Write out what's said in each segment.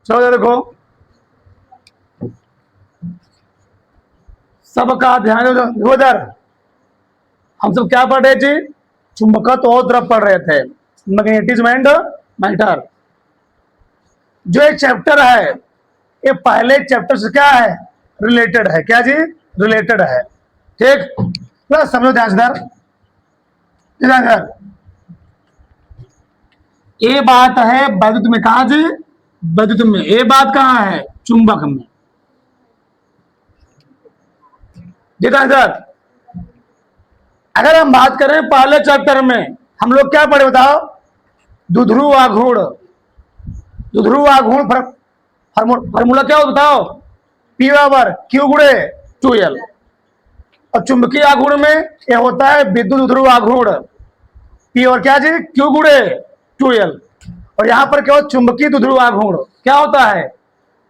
चलो देखो, सबका ध्यान देखो इधर। हम सब क्या पढ़ रहे थे? चुंबकत्व और द्रव पढ़ रहे थे, मैग्नेटिज्म एंड मैटर। जो ये चैप्टर है, ये पहले चैप्टर से क्या है? रिलेटेड है। क्या जी? रिलेटेड है। ठीक, प्लस समझो ध्यान से इधर। ये बात है वैद्युत में। कहा जी? वैद्युत में। ये बात कहाँ है? चुंबक में। देखा इधर, अगर हम बात करें पहले चैप्टर में हम लोग क्या पढ़े बताओ? दुध्रुव आघूर्ण। दुध्रुव आघूर्ण फार्मूला क्या हो बताओ? P बराबर Q गुणे 2L। और चुंबकीय आघूर्ण में यह होता है विद्युत ध्रुव आघूर्ण, P और क्या जी? Q गुणे 2L। और यहां पर क्या होता है? चुंबकीय ध्रुव आघूर्ण क्या होता है?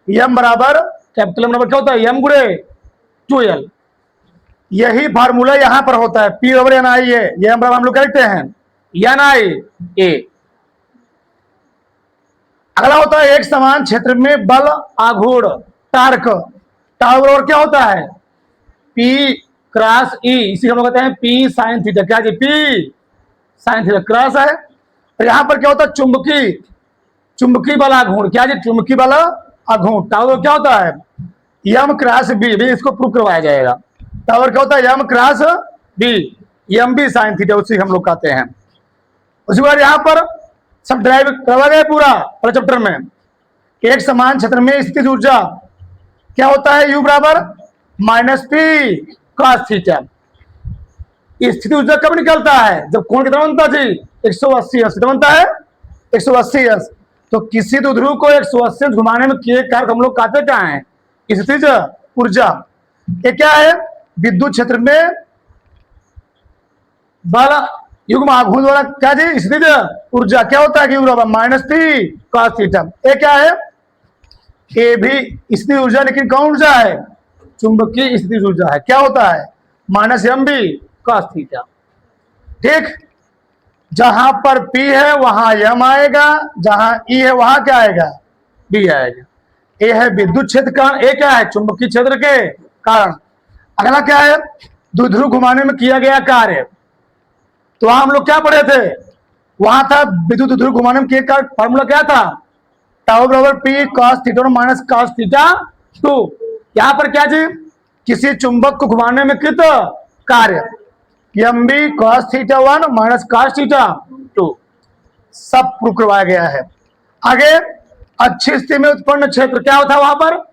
M बराबर कैपिटल M बराबर क्या होता है? M गुणे 2L। यही फार्मूला यहां पर होता है, P बराबर NI है, M बराबर हम लोग क्या लिखते हैं? NI A। अगला होता है एक समान क्षेत्र में बल आघूर्ण टार्क। टार्क बराबर क्या होता है? P cross E। इसी हम लोग कहते हैं P साइन थीटा। क्या जी? P साइन थीटा क्रॉस है। और यहां पर क्या होता है? चुंबकीय बल आघूर्ण। क्या जी? चुंबकीय बल आघूर्ण टावर क्या होता है? M cross B। इसको प्रूव करवाया जाएगा। टावर क्या होता है? M cross B, M B sine theta, उसी हम लोग कहते हैं। उसके बाद यहां पर सब ड्राइव करवा गया पूरा चैप्टर में। एक समान क्षेत्र में स्थित ऊर्जा क्या होता है? U बराबर माइनस पी कॉस थीटा। स्थिति ऊर्जा कब निकलता है? जब कोण कितना बनता जी? 180 अंश बनता है, 180 अंश। तो किसी ध्रुव को 180 अंश घुमाने में किए कारक हम लोग कहते क्या है? स्थितिज ऊर्जा। ये क्या है? विद्युत क्षेत्र में बल युग्म आघूर्ण द्वारा क्या जी? स्थितिज ऊर्जा क्या होता है? कि माइनस पी कॉस थीटा। ये क्या है? ये भी स्थिति ऊर्जा, लेकिन कौन ऊर्जा है? चुंबकीय स्थिति ऊर्जा है। क्या होता है? Minus M B cos theta. ठीक, जहां पर P है वहां M आएगा, जहां E है वहां क्या आएगा? B आएगा। ये है विद्युत क्षेत्र का। ये क्या है? चुंबकीय क्षेत्र के कारण। अगला क्या है? द्विध्रुव घुमाने में किया गया कार्य। तो वहां हम लोग क्या पढ़े थे? वहां था विद्युत ध्रुव घुमाने में किया कार्य, फॉर्मूला क्या था? टाउ बराबर P cos theta minus cos theta 2। यहां पर क्या जी? किसी चुंबक को घुमाने में कृत कार्य M B cos theta 1 minus cos theta 2 सब प्रूव करवाया गया है। आगे अच्छी स्थिति में उत्पन्न क्षेत्र क्या होता है? वहां पर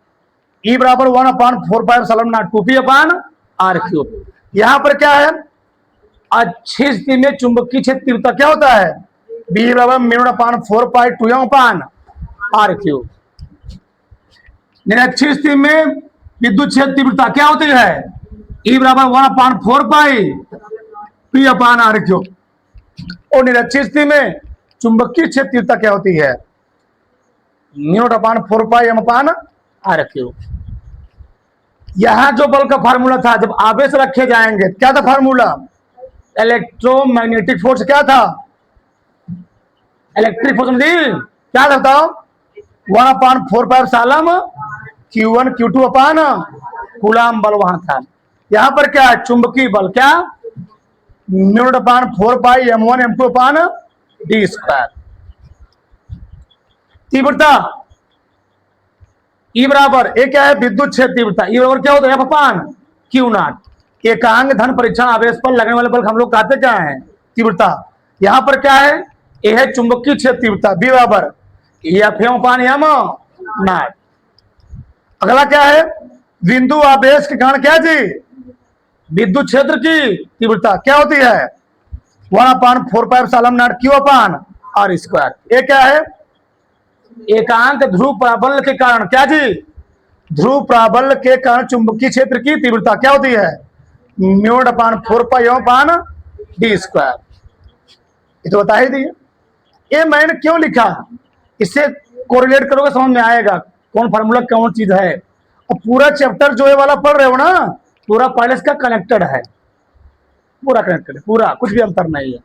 E बराबर 1/4πε0 2P/r³। यहां पर क्या है? अच्छी स्थिति में चुंबकीय क्षेत्र तीव्रता क्या होता है? B बराबर μ/4π2m/r³। अच्छी स्थिति में विद्युत क्षेत्र तीव्रता क्या होती है? E बराबर 1/4π P/r³। और निरक्षित स्थिति में चुंबकीय क्षेत्र तीव्रता क्या होती है? μ/4πm/r³। यहां जो बल का फार्मूला था, जब आवेश रखे जाएंगे क्या था फार्मूला? इलेक्ट्रोमैग्नेटिक फोर्स क्या था? इलेक्ट्रिक फोर्स क्या था बताओ? 1/4π Q1 Q2 कूलाम बल वहां था। यहां पर क्या है? चुंबकीय बल क्या? μ/4πm1m2/d²। तीव्रता E बराबर ये क्या है? विद्युत क्षेत्र तीव्रता E बराबर क्या होता है? F/Q0। एकांक धन परीक्षण आवेश पर लगने वाले बल हम लोग कहते क्या है? तीव्रता। यहां पर क्या है? ये है चुंबकीय क्षेत्र तीव्रता B बराबर F/m0। अगला क्या है? बिंदु आवेश के कारण क्या जी? विद्युत क्षेत्र की तीव्रता क्या होती है? 1/4π Q/r²। ये क्या है? एकांक ध्रुव प्राबल्य के कारण क्या जी? ध्रुव प्राबल्य के कारण चुंबकीय क्षेत्र की तीव्रता क्या होती है? μ/4π/d²। ये तो बता ही दिए। ये मैंने क्यों लिखा? इससे कोरिलेट करोगे समझ में आएगा कौन फार्मूला कौन चीज है। और पूरा चैप्टर जो है वाला पढ़ रहे हो ना, पूरा पहले इसका कनेक्टेड है, पूरा कनेक्टेड है, पूरा कुछ भी अंतर नहीं है।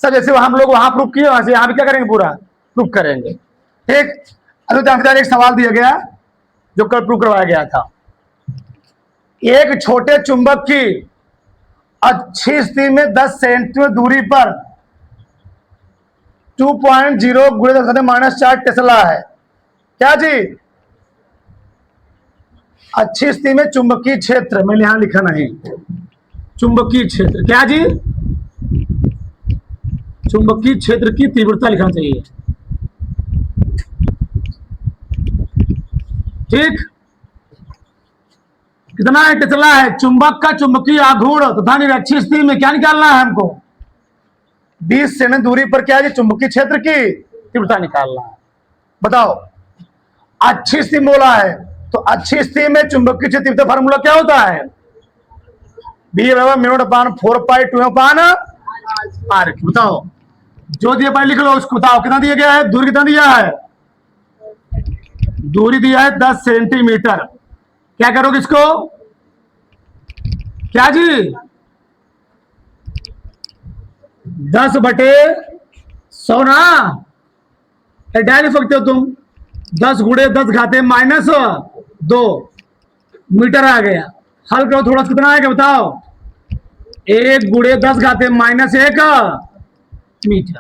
सर जैसे हम लोग वहां प्रूफ किए, वहां से यहाँ भी क्या करेंगे? पूरा प्रूफ करेंगे। ठीक, अभी जानकारी एक सवाल दिया गया जो कल प्रूव करवाया गया था। एक छोटे चुंबक की अच्छी स्थिति में 10 सेंटीमीटर दूरी पर 2.0 गुणे 10⁻⁴ टेस्ला है। क्या जी? अच्छी स्थिति में चुंबकीय क्षेत्र, मैंने यहां लिखा नहीं, चुंबकीय क्षेत्र क्या जी? चुंबकीय क्षेत्र की तीव्रता लिखना चाहिए। ठीक, कितना है? टेस्ला है। चुंबक का चुंबकीय आघूर्ण तथा निरक्षीय स्थिति में क्या निकालना है हमको? 20 सेंटीमीटर दूरी पर क्या है? चुंबकीय क्षेत्र की तीव्रता निकालना है। बताओ, अच्छी स्थिति बोला है तो अच्छी स्थिति में चुंबकीय क्षेत्र तीव्रता फार्मूला क्या होता है? बी बराबर μ/4π2/r। बताओ, जो दिया पहले लिख लो उसको। बताओ कितना दिया गया है? दूरी कितना दिया है? दूरी दिया है 10 सेंटीमीटर। क्या करोगे इसको? क्या जी? 10/100 ना, डाल सकते हो तुम। 10 गुणे 10 घाते -2 मीटर आ गया। हल करो थोड़ा, कितना आएगा बताओ? 1 गुणे 10 घाते -1 मीटर।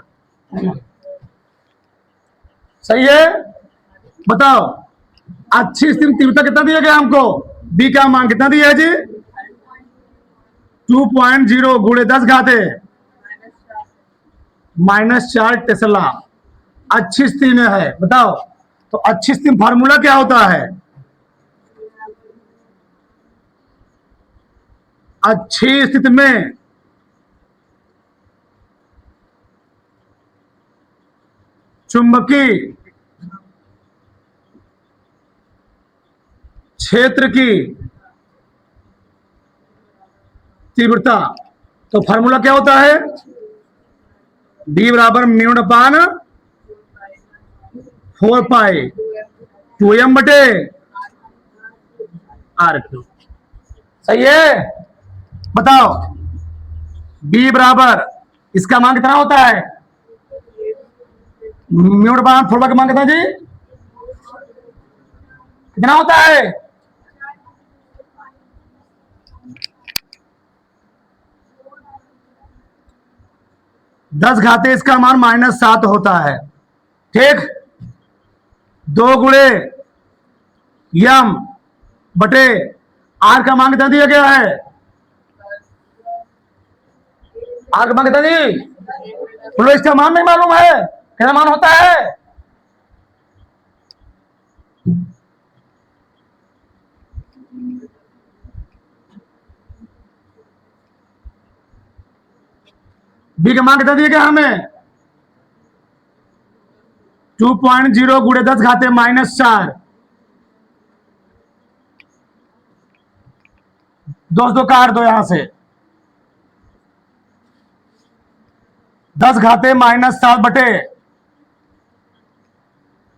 सही है? बताओ, अच्छी स्थिति में तीव्रता कितना दिया गया हमको? बी का मान कितना दिया है जी? 2.0 गुणे 10 घाते -4 टेस्ला अच्छी स्थिति में है। बताओ, तो अच्छी स्थिति में फार्मूला क्या होता है? अच्छी स्थिति में चुंबकीय क्षेत्र की तीव्रता, तो फार्मूला क्या होता है? बी बराबर μ/4π2m/r3। सही है? बताओ, बी बराबर इसका मान कितना होता है? μ/4π का मान कितना जी? कितना होता है? दस घाते इसका मान -7 होता है। ठीक, 2 गुणे यम बटे आर का मान कितना दिया गया है? आर का मान कितना जी? बोलो, इसका मान नहीं मालूम है? कितना मान होता है? बी का मान कितना दिया गया हमें? 2.0 गुणे 10 घाते -4। 2 काट दो यहां से। 10 घाते -7 बटे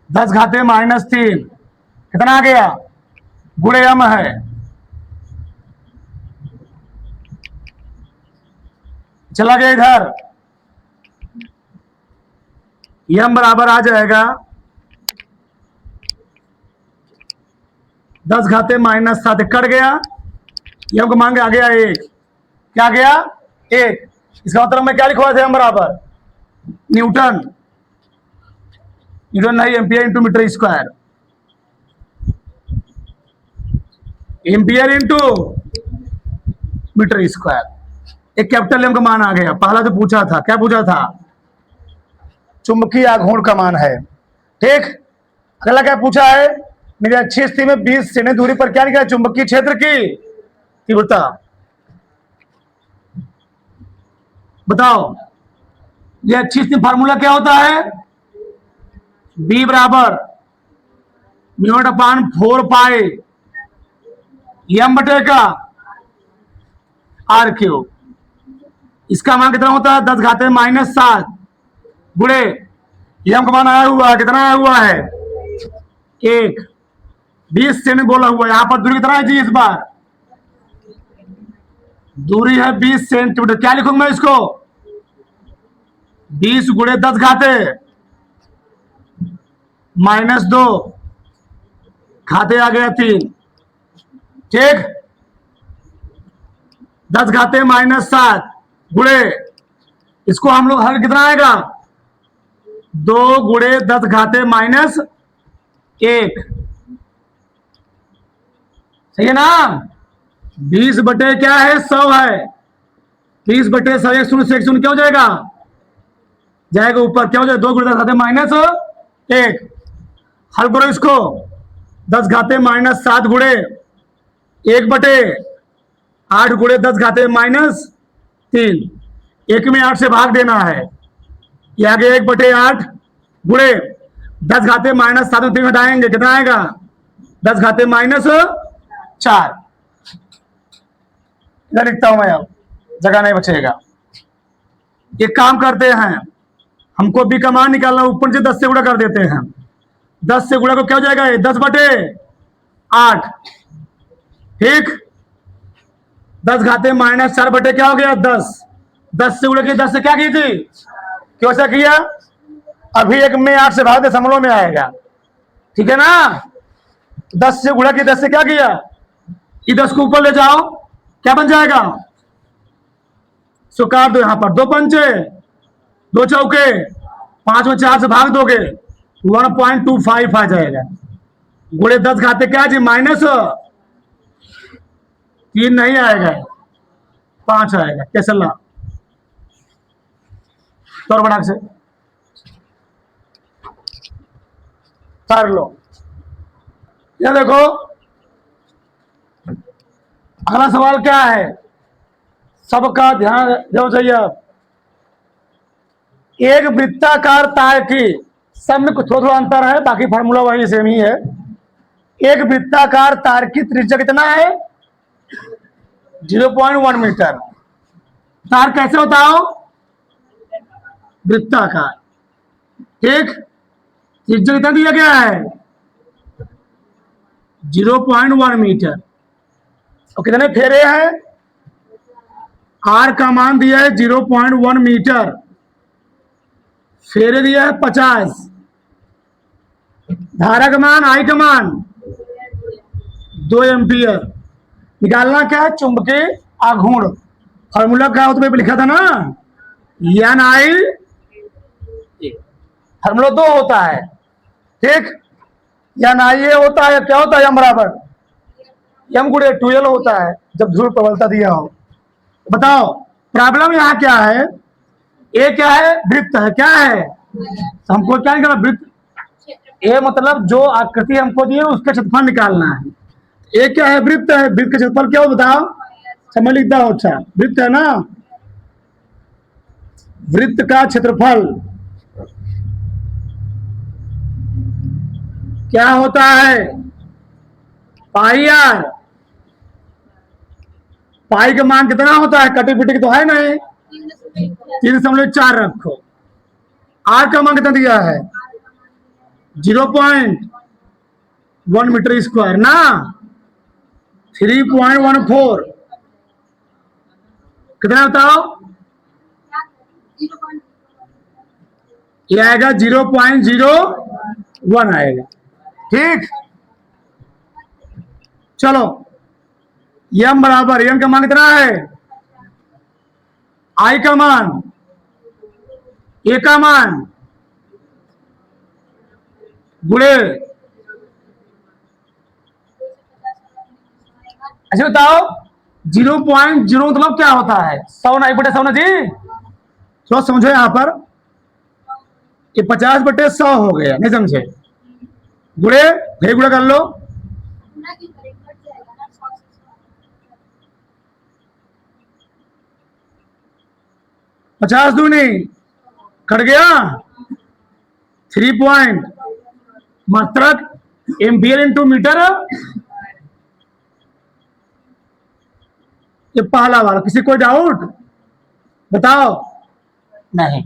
10 घाते -3 कितना आ गया? गुणे m है। चला गया इधर, यम बराबर आ जाएगा 10 घाते -7, कट गया। यम को मांगे आ गया 1। क्या गया? 1। इसका मतलब मैं क्या लिखवा था? यम बराबर न्यूटन, न्यूटन नहीं, ampere into metre square. Ampere into metre square. एक कैपिटल एम का मान आ गया। पहला जो पूछा था, क्या पूछा था? चुंबकीय आघूर्ण का मान है। ठीक, अगला क्या पूछा है? मेरी अच्छी स्थिति में 20 सेंटीमीटर दूरी पर क्या निकला? चुंबकीय क्षेत्र की तीव्रता। बताओ, ये अच्छी स्थिति फार्मूला क्या होता है? बी बराबर μ/4π(m/r3)। इसका मान कितना होता है? 10 घाते -7 गुणे यम का मान आया हुआ है, कितना आया हुआ है? 1। 20 सेंटीमीटर बोला हुआ है। यहां पर दूरी कितना है जी? इस बार दूरी है 20 सेंटीमीटर। क्या लिखूंगा मैं इसको? 20 गुणे 10 घाते -2, घाते आ गया 3, ठीक। 10 घाते -7 गुणे, इसको हम लोग हल कितना आएगा, 2 गुणे 10 घाते -1, सही है ना। 20 बटे क्या है, 100 है। 30 बटे 100, 1 शून्य से 1 शून्य क्या हो जाएगा, जाएगा ऊपर, क्या हो जाएगा, 2 गुणे 10 घाते -1। हल करो इसको, 10 घाते -7 गुणे 1 बटे 8 गुणे 10 घाते -3, 1 में 8 से भाग देना है, ये आगे 1 बटे 8 गुणे 10 घाते -7 में 3 हटाएंगे, कितना आएगा, 10 घाते -4। इधर लिखता हूं मैं, अब जगह नहीं बचेगा। एक काम करते हैं, हमको भी कमान निकालना, ऊपर से 10 से गुणा कर देते हैं। 10 से गुणा को क्या हो जाएगा, 10 बटे 8, ठीक। 10 घाते -4 बटे क्या हो गया, 10। 10 से गुणा की, 10 से क्या की थी, क्यों ऐसा किया, अभी 1 में 8 से भाग दशमलव में आएगा, ठीक है ना। 10 से गुणा की, 10 से क्या किया, ये 10 को ऊपर ले जाओ, क्या बन जाएगा, सो काट दो यहां पर, 2 पंचे 2 चौके, 5 में 4 से भाग दोगे 1.25 आ जाएगा, गुणे 10 घाते क्या जी, -3 नहीं आएगा, 5 आएगा, कैसे ला, तो बड़ा से कर लो। ये देखो अगला सवाल क्या है, सबका ध्यान जो चाहिए आप, एक वृत्ताकार तार की, सब में कुछ थोड़ा अंतर है, बाकी फार्मूला वही सेम ही है। एक वृत्ताकार तार की त्रिज्या कितना है, 0.1 मीटर। तार कैसे होता हो, वृत्ताकार, ठीक। त्रिज्या कितना दिया गया है, 0.1 मीटर, और कितने फेरे हैं, आर का मान दिया है 0.1 मीटर, फेरे दिया है 50, धारा का मान, आई का मान 2 एम्पियर। निकालना क्या है, चुंबकीय आघूर्ण, फॉर्मूला क्या होता है, लिखा था ना, एन आई, फॉर्मूला 2 होता है, ठीक। एन आई ए होता है, क्या होता है, एम बराबर एम गुणे 2L होता है, जब ध्रुव प्रबलता दिया हो। बताओ प्रॉब्लम यहाँ क्या है, ए क्या है, वृत्त है, क्या है, तो हमको क्या निकालना, वृत्त, ए मतलब जो आकृति हमको दी है उसका क्षेत्रफल निकालना है। ए क्या है, वृत्त है, वृत्त का क्षेत्रफल क्या हो बताओ, समय लिखता हो, अच्छा वृत्त है ना, वृत्त का क्षेत्रफल क्या होता है, पाई आर। पाई का मान कितना होता है, कटी पिटी तो है नहीं, 3.4 रखो। आर का मान कितना दिया है, 0.1 मीटर स्क्वायर ना, 3.14, कितना बताओ, ये आएगा 0.01 आएगा, ठीक। चलो एम बराबर, एम का मान कितना है, आई का मान, ए का मान गुणे, अच्छा बताओ 0.0 मतलब क्या होता है, 100 ना, 1/100 ना जी, तो समझो यहां पर ये 50/100 हो गया, नहीं समझे, गुणे फिर गुणा कर लो, 50 दूनी कट गया, 3 पॉइंट मात्रक एम्पियर इंटू मीटर। ये पहला वाला, किसी कोई डाउट बताओ, नहीं,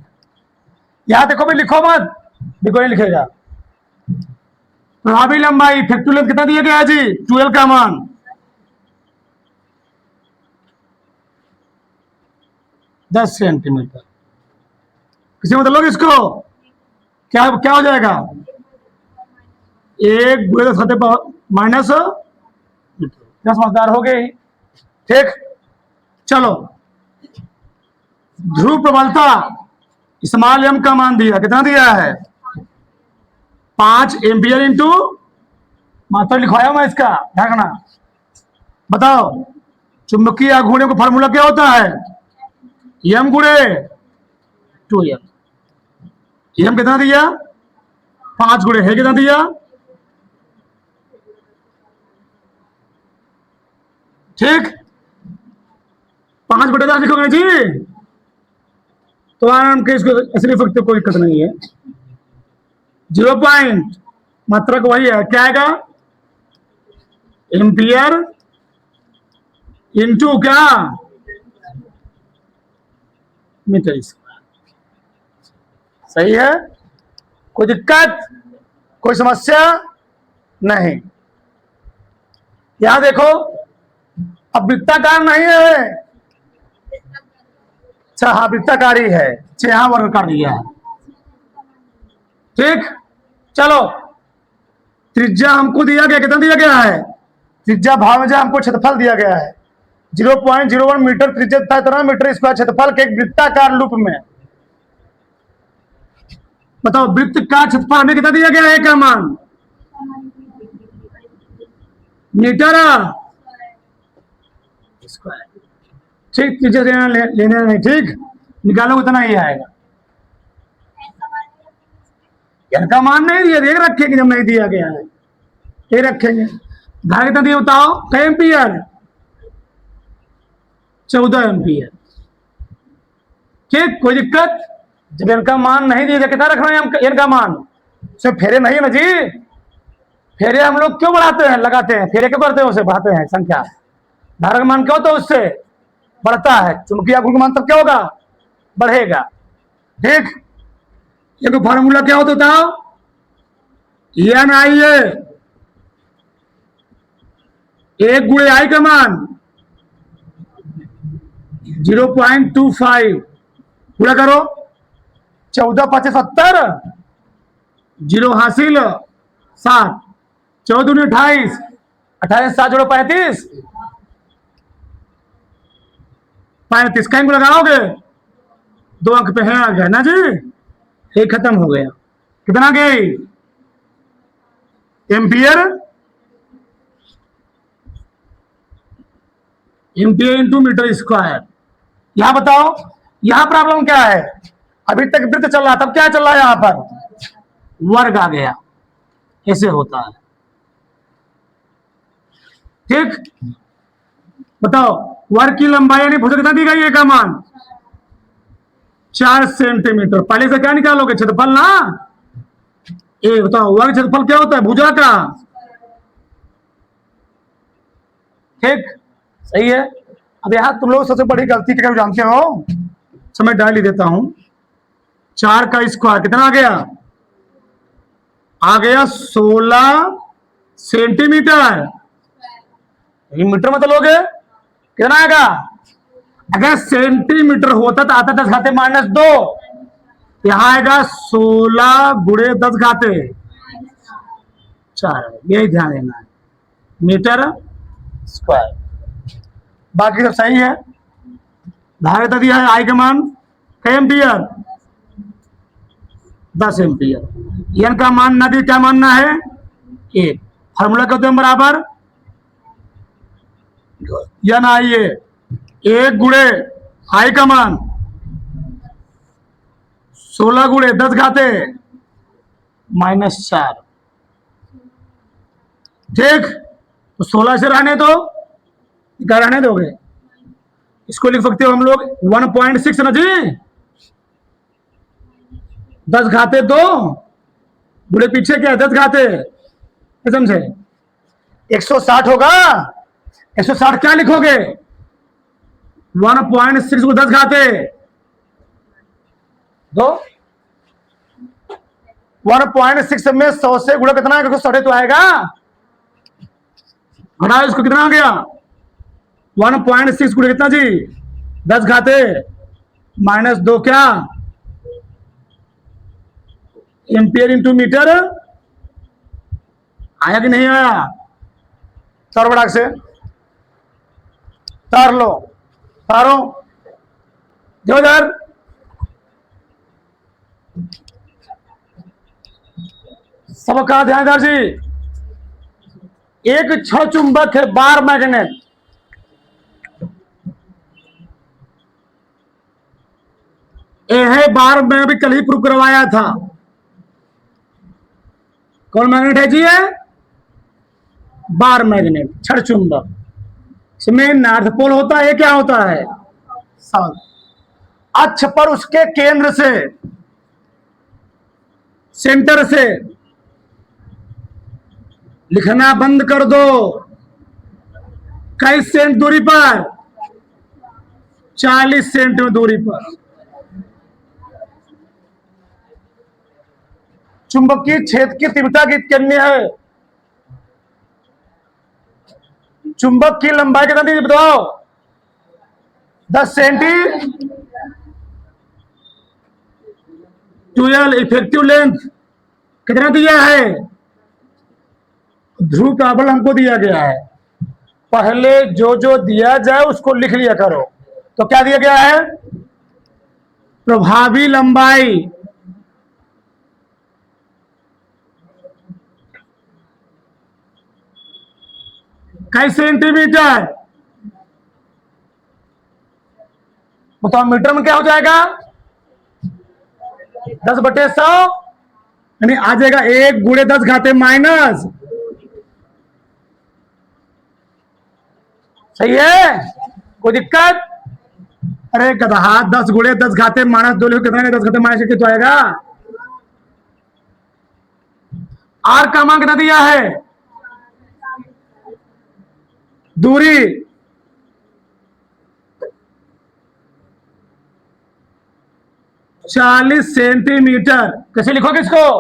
यहां देखो भाई, लिखो मत, देखो नहीं लिखेगा। प्रभावी लंबाई, इफेक्टिव लेंथ कितना दिया गया जी, 12 का मान, दस सेंटीमीटर, किसी मतलब इसको क्या क्या हो जाएगा, 1 गुणे 10 घाते माइनस, क्या समझदार हो गए? ठीक, चलो ध्रुव प्रबलता स्मॉल m का मान दिया, कितना दिया है? 5 एम्पियर इंटू, मात्रा लिखवाया मैं इसका, ध्यान रखना। बताओ चुंबकीय आघूर्णन का फार्मूला क्या होता है? m गुणे 2m। m कितना दिया? 5 गुणे है कितना दिया? ठीक, 5 गुणे 10 लिखोगे जी, तो आराम के इसको असली फक्त कोई दिक्कत नहीं है। 0 पॉइंट मात्रक वही है, क्या आएगा? एम्पियर इंटू क्या? Metre square. सही है, कोई दिक्कत, कोई समस्या नहीं। यहां देखो, अब वृत्ताकार नहीं है, अच्छा हाँ वृत्ताकारी है, यहां वर्ग कर दिया है। ठीक, चलो त्रिज्या हमको दिया गया, कितना दिया गया है? त्रिज्या भावजा हमको क्षेत्रफल दिया गया है 0.01 मीटर त्रिज्या तथा इतना मीटर स्क्वायर क्षेत्रफल के एक वृत्ताकार लूप में। बताओ वृत्त का क्षेत्रफल हमें कितना दिया गया है का मान? Metre square. ठीक, त्रिज्या लेने नहीं, ठीक निकालो उतना ही आएगा। इनका मान नहीं दिया, देख रखेंगे जब नहीं दिया गया है, ये रखेंगे। धारा कितना दिया बताओ? कई एम्पियर? 14 एम्पियर। ठीक, कोई दिक्कत? जब इनका मान नहीं दिया, कितना रखना है इनका मान? सिर्फ फेरे नहीं ना जी, फेरे हम लोग क्यों बढ़ाते हैं, लगाते हैं, फेरे क्यों करते हैं? उसे बढ़ाते हैं संख्या, धारा का मान क्या होता है उससे बढ़ता है, चुंबकीय आघूर्ण का मान तब क्या होगा? बढ़ेगा। ठीक, ये तो फॉर्मूला क्या होता था? एन आई ए, 1 गुणे आई का मान 0.25, पूरा करो। 14 5 70, 0 हासिल 7, 14 28, 28 7 जोड़ो 35, 35 कहीं को लगाओगे 2 अंक पे है, आ गया ना जी, ये खत्म हो गया। कितना गई? Ampere, ampere into metre square. यहां बताओ, यहां प्रॉब्लम क्या है? अभी तक वृत्त चल रहा, तब क्या चल रहा है? यहां पर वर्ग आ गया, ऐसे होता है। ठीक, बताओ वर्ग की लंबाई यानी भुजा कितना दी गई है का मान? 4 सेंटीमीटर। पहले से क्या निकालोगे? क्षेत्रफल ना। ये बताओ वर्ग क्षेत्रफल क्या होता है भुजा का? ठीक, सही है। अब यहां तुम लोग सबसे बड़ी गलती क्या जानते हो? समय डाल ही देता हूं। 4 का स्क्वायर कितना आ गया? आ गया 16 सेंटीमीटर। मीटर में तो लोगे कितना आएगा? अगर सेंटीमीटर होता तो आता 10 घाते -2, यहां आएगा 16 गुणे 10 घाते 4। यही ध्यान देना है, मीटर स्क्वायर। बाकी सब सही है। धारा दिया है आई का मान कई एम्पियर? 10 एम्पियर। एन का मान ना दिया, क्या मानना है? 1। फार्मूला कहते हैं बराबर एन आई ए, 1 गुणे आई का मान 16 गुणे 10 घाते -4। ठीक, तो 16 से रहने दो, क्या रहने दोगे? इसको लिख सकते हो हम लोग 1.6 ना जी, 10 घाते 2 बुढ़े पीछे क्या है 10 घाते, समझे? 160 होगा। 160 क्या लिखोगे? 1.6 को 10 घाते 2, 1.6 में 100 से गुणा कितना है? 160 तो आएगा, घटाओ इसको, कितना आ गया? 1.6 गुणे कितना जी? 10 घाते -2 क्या? एम्पियर इंटू मीटर आया कि नहीं आया? तारो बड़ाक से, तार लो, तारो जो इधर। सबका ध्यान इधर जी। एक छह चुंबक है, बार मैग्नेट। ये है बार, मैं भी कल ही प्रूव करवाया था। कौन मैग्नेट है जी? है बार मैग्नेट, छड़ चुंबक। इसमें नॉर्थ पोल होता है, क्या होता है? साउथ। अक्ष पर उसके केंद्र से, सेंटर से लिखना बंद कर दो। कई सेंट दूरी पर? 40 सेंट दूरी पर। चुंबकीय क्षेत्र की तीव्रता कितनी है? चुंबक की लंबाई कितना दी बताओ? 10 सेंटी। 12 इफेक्टिव लेंथ कितना दिया है? ध्रुव प्राबल हमको दिया गया है। पहले जो जो दिया जाए उसको लिख लिया करो। तो क्या दिया गया है? प्रभावी लंबाई कई सेंटीमीटर? बताओ मीटर में क्या हो जाएगा? 10/100, यानी आ जाएगा 1 × 10⁻⁻। सही है? कोई दिक्कत? अरे गधा, 10 × 10⁻2 लिखो, कितना 10⁻⁻ तो आएगा। आर का मान कितना दिया है? दूरी 40 सेंटीमीटर। कैसे लिखोगे इसको?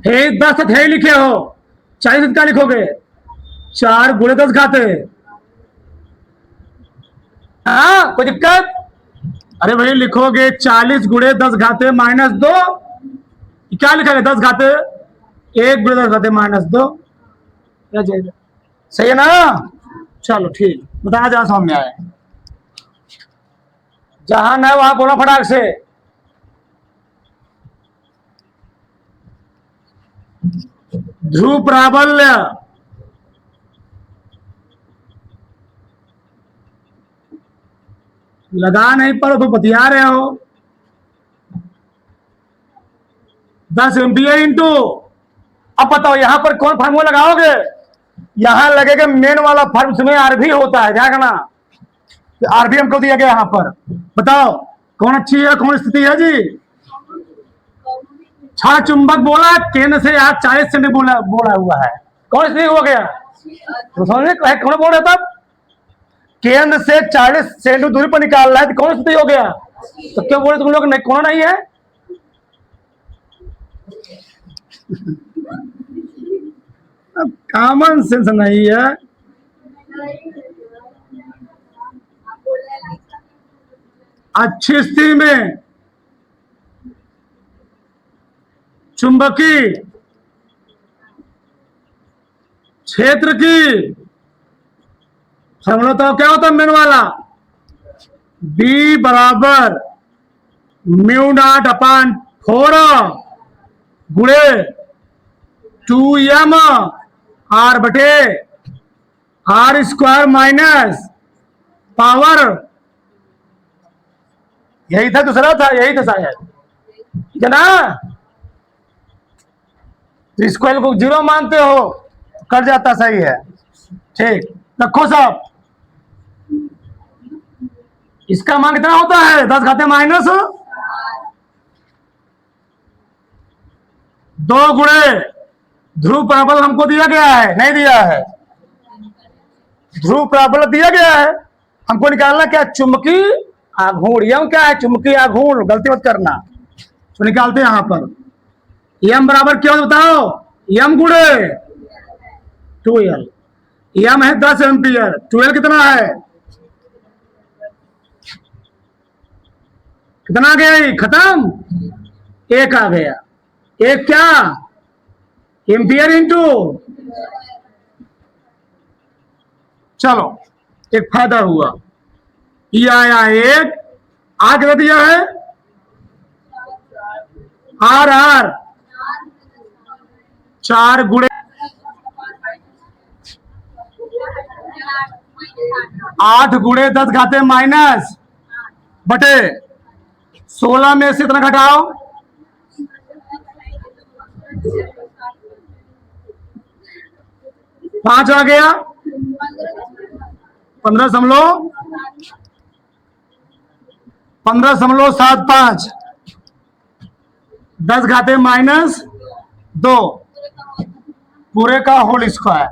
हे 10 थे लिखे हो, 40 क्या लिखोगे? 4 × 10⁻। हाँ, कोई दिक्कत? अरे भाई लिखोगे 40 × 10⁻²। क्या लिखा है? 10⁻1 × 10⁻²। क्या जाएगा? सही है ना? चलो ठीक, बताया जहां सामने आया। जहां ना वहां बोला फटाक से। ध्रुव प्राबल्य लगा नहीं पर तो बतिया रहे हो। 10 एम्पियर इंटू, अब बताओ यहां पर कौन फार्मूला लगाओगे? यहां लगेगा मेन वाला फॉर्म, में आरबी होता है, क्या करना? आरबी हमको दिया गया यहां पर। बताओ कौन अच्छी है, कौन स्थिति है जी? छह चुंबक बोला, केंद्र से यहाँ 40 सेंटी बोला हुआ है। कौन स्थिति हो गया? तो समझे कौन बोल रहा तब? केंद्र से 40 सेंटी दूरी पर निकाल रहा है, तो कौन स्थिति हो गया? तो क्यों बोले तुम लोग नहीं, कौन नहीं है? अब कॉमन सेंस नहीं है। अच्छी स्थिति में चुंबकीय क्षेत्र की फॉर्मूला तो क्या होता है मेन वाला? B = μ0/4 गुणे 2m r/r² माइनस पावर। यही था, दूसरा था, यही था शायद, ठीक है ना? तो स्क्वायर को 0 मानते हो, कर जाता, सही है। ठीक, रखो सब। इसका मान कितना होता है? 10⁻²। गुणे ध्रुव प्राबल्य हमको दिया गया है, नहीं दिया है? ध्रुव प्राबल्य दिया गया है, हमको निकालना क्या? चुंबकीय आघूर्ण। यम क्या है? चुंबकीय आघूर्ण, गलती मत करना। तो निकालते हैं यहां पर। यम बराबर क्या होता है बताओ? यम गुणे 2l। यम है 10 एम्पियर, 12 कितना है? कितना आ गया? खत्म, 1 आ गया। एक क्या? एम्पियर इंटू चलो एक फायदा हुआ, ये आया एक, आगे दिया है आर आर, 4 गुणे 8 गुणे 10 घाते माइनस बटे 16 में से इतना घटाओ, 5 आ गया, 15.75, 10 घाते माइनस 2 पूरे का होल स्क्वायर,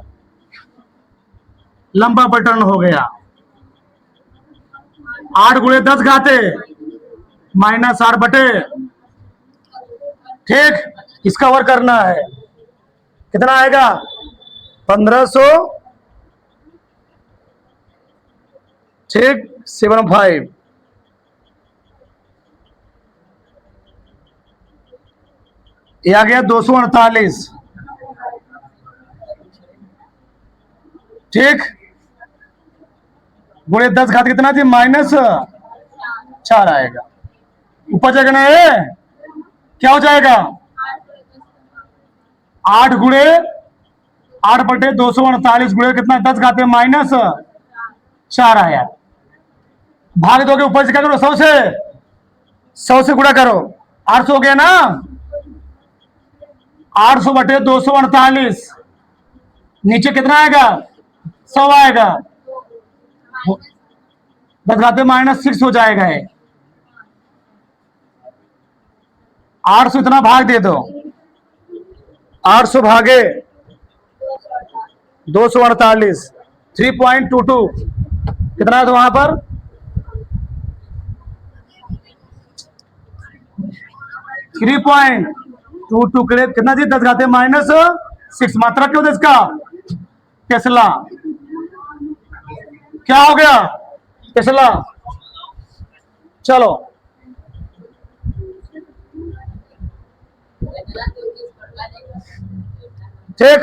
लंबा पैटर्न हो गया। 8 गुणे 10 घाते माइनस 8 बटे, ठीक, इसका वर्क करना है, कितना आएगा 1500, ठीक 75, ये आ गया 248, ठीक, गुणे 10 घात कितना थी माइनस 4 आएगा, ऊपर जाएगा ना, ये क्या हो जाएगा 8 गुणे 8 बटे 248 गुणे कितना 10 घाते माइनस 4 आया, भाग दोगे ऊपर से क्या करो 100 से गुणा करो, 800 हो गया ना, 800 बटे 248, नीचे कितना आएगा 100 आएगा, 10 घाते माइनस 6 हो जाएगा, 800 इतना भाग दे दो, 800 भागे 248, 3.22 कितना है तो वहां पर 3.22 कितना जी 10 घाते माइनस 6, मात्रा क्यों दे इसका टेस्ला, क्या हो गया टेस्ला, चलो ठीक,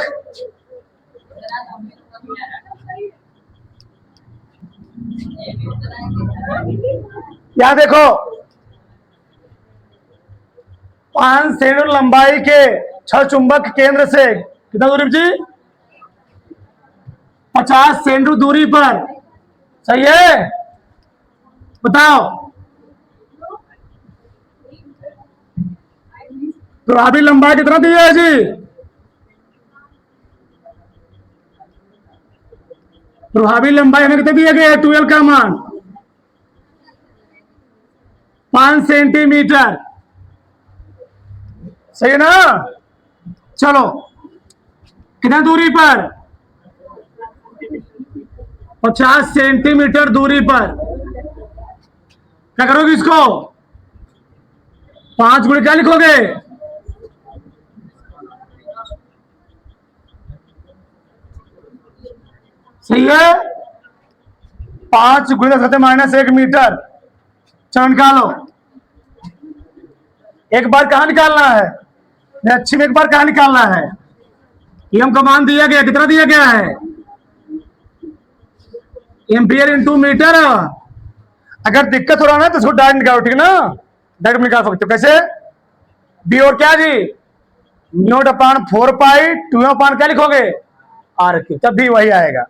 यहां देखो 5 सेंटीमीटर लंबाई के 6 चुंबक केंद्र से कितना दूरी जी 50 सेंटीमीटर दूरी पर, सही है, बताओ प्रभावी लंबाई कितना दी है जी, प्रभावी लंबाई हमें कितना दिया गया है 12 का मान 5 सेंटीमीटर, सही है ना, चलो कितना दूरी पर 50 सेंटीमीटर दूरी पर, क्या करोगे इसको 5 गुणे क्या लिखोगे, सही है, 5 गुणे 10 माइनस 1 मीटर, चलो निकालो, एक बार कहां निकालना है, अच्छी में एक बार कहां निकालना है, एम का मान दिया गया, कितना दिया गया है एम्पियर इंटू मीटर, अगर दिक्कत हो रहा है तो इसको डायरेक्ट निकालो, ठीक है ना, डायरेक्ट निकाल सकते हो, कैसे बी और क्या जी नोट अपान 4 पाई 2 अपान क्या लिखोगे आर क्यू, तब भी वही आएगा,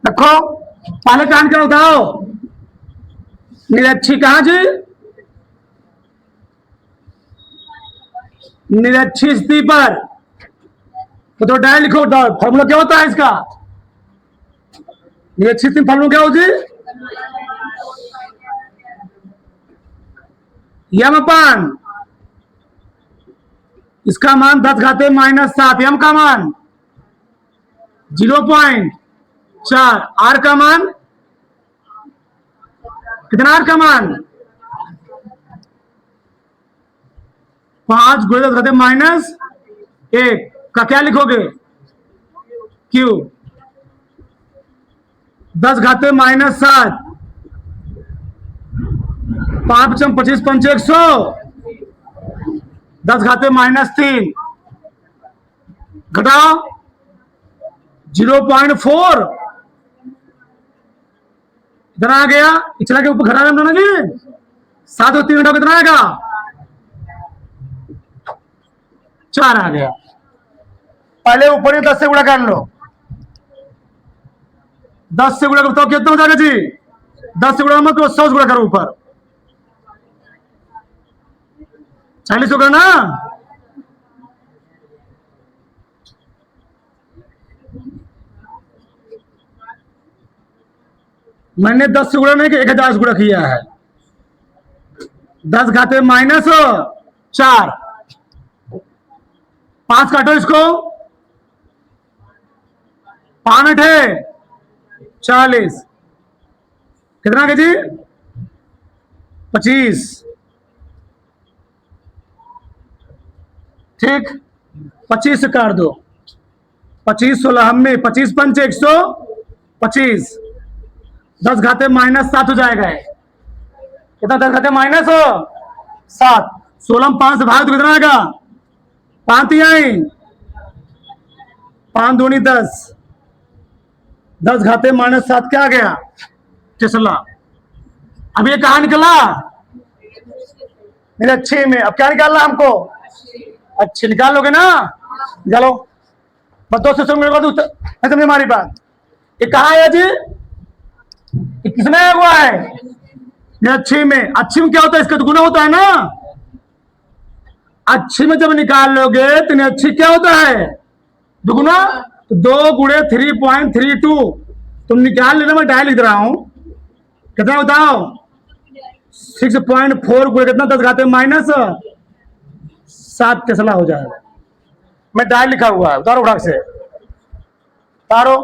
रखो पहले कान का उठाओ, निरक्षी कहा जी निरक्षी स्थिति पर, तो डाय लिखो, फॉर्मूला क्या होता है इसका, निरक्षी स्थिति फॉर्मूला क्या होती यम अपान, इसका मान 10 घाते माइनस 7, यम का मान 0.4, आर का मान कितना, आर का मान 5 गुणे 10 घाते माइनस 1 का क्या लिखोगे क्यू, 10 घाते माइनस 7, 5 25 5 100, 10 घाते माइनस 3 घटाओ 0.4 कितना आ गया? पिछला के ऊपर खड़ा है ना जी। 7 और 3 घटाओ कितना आएगा? 4 आ गया। पहले ऊपर 10 से गुणा कर लो। 10 से गुणा करो तो कितना हो जाएगा जी? 10 से गुणा मत करो, 100 से गुणा करो ऊपर। 40 होगा ना? मैंने 10 से गुणा नहीं कि 1000 से गुणा किया है। 10 घाते -4। 5 काटो इसको। 5 है 40। कितना के जी? 25। ठीक, 25 से काट दो। 25 16 में 25 पंच 125। 10 घाते -7 हो जाएगा। कितना? 10 घाते -7। 16 में 5 से भाग तो कितना आएगा? 5 ही आई। 5 दूनी 10। 10 घाते -7 क्या आ गया? टेस्ला। अब ये कहा निकला? मेरे अच्छे में। अब क्या निकालना हमको? अच्छे निकाल लोगे ना? चलो बस 2 से समझ हमारी बात। ये कहा है जी? किसमें हुआ है? अच्छी में। अच्छी में क्या होता है? इसका तो गुना होता है ना। अच्छी में जब निकाल लोगे तो अच्छी क्या होता है? दुगुना। तो 2 गुणे 3.32 तुम निकाल लेना, मैं डायल लिख रहा हूं। कितना बताओ? 6.4 गुणे कितना? 10 घाते -7 टेस्ला हो जाएगा। मैं डायल लिखा हुआ है, उतारो फटाक से, उतारो।